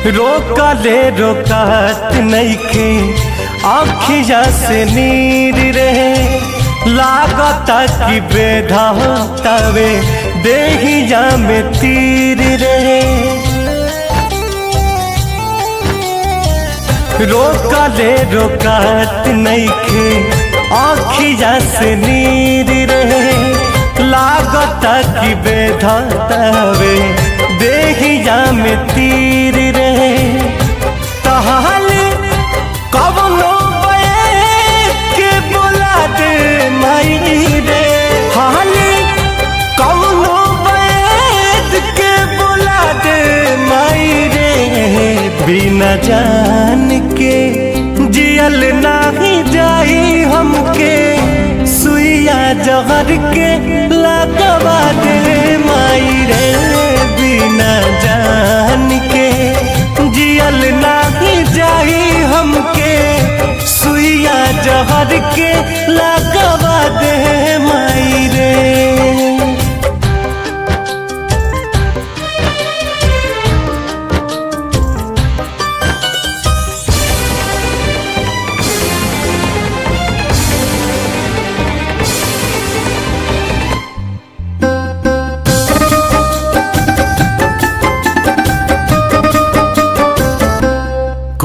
रोकले रोकात नइखे आँखिया से नीर रहे, लागता कि बेधातावे देहिया में तीर रहे। रोकले रोकात नइखे आँखिया से नीर रहे, लागता कि बेधातावे देहिया में तीर रहे। तहाल कवनो के बोला दे माई रे, हाल कवनो के बोला दे माई रे। बिना जान के जियल नाही जाई हमके, सुइया जहर के लगवा दे माई रे। बिना जान के जियल नाही जाई हमके, सुइया जहर के लगवा दे माई रे।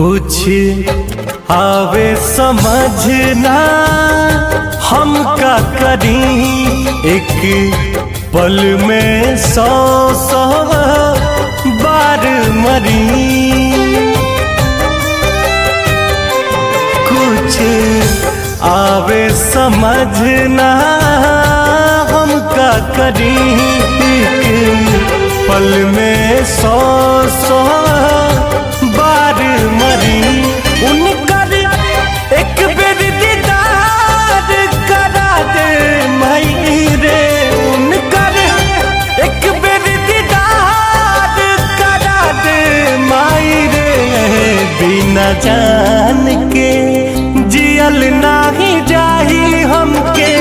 कुछ आवे समझना हम का करी, एक पल में 100 बार मरी। कुछ आवे समझना हम का करी, एक पल में 100 बार मरी। उनकर एक बेर दीदार करा दे माई रे, उनकर एक बेर दीदार करा दे माई रे। बिना जान के जियल नाही जाही हमके,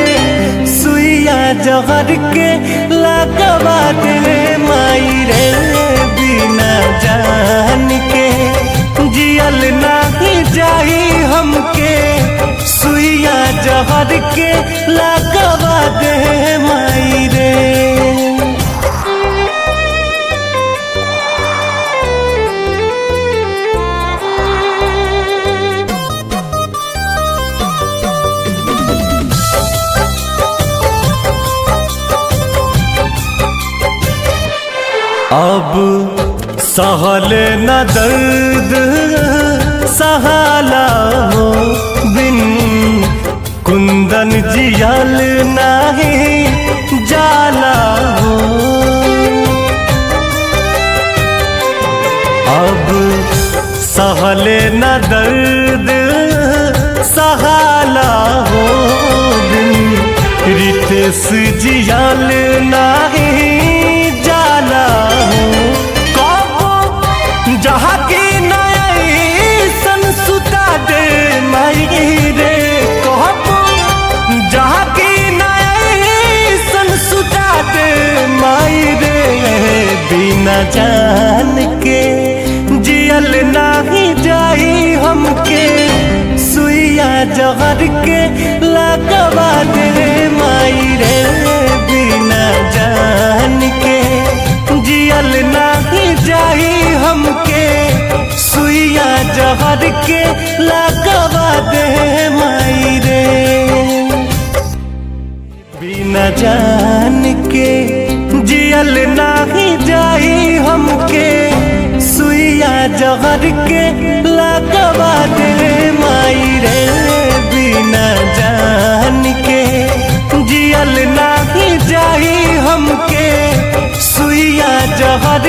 सुइया जहर के लगवा दे माई रे। बिना जान के जियल नाही जाही हमके, सुइया जहर के लगवा दे माई रे। अब सहल न दर्द सहाला हो, बिन कुंदन जियल नाही जाला हो। अब सहल न दर्द सहाला हो, बिन रितेश जियल नाही जाला हो। जहाँ की नई सन सुता दे माई रे, कहबो जहाँ की नई सन सुता दे माई रे। बिना जान के जियल नाही जाई हमके, सुइया जहर के लगवा दे माई रे। बिना जान के जियल नाही जाई हमके, सुइया जहर के लगवा दे माई रे। बिना जान के जियल नाही जाई हमके, सुइया जहर के लगवा दे माई रे। बिना जान के जियल नाही जाई हमके, सुइया जहर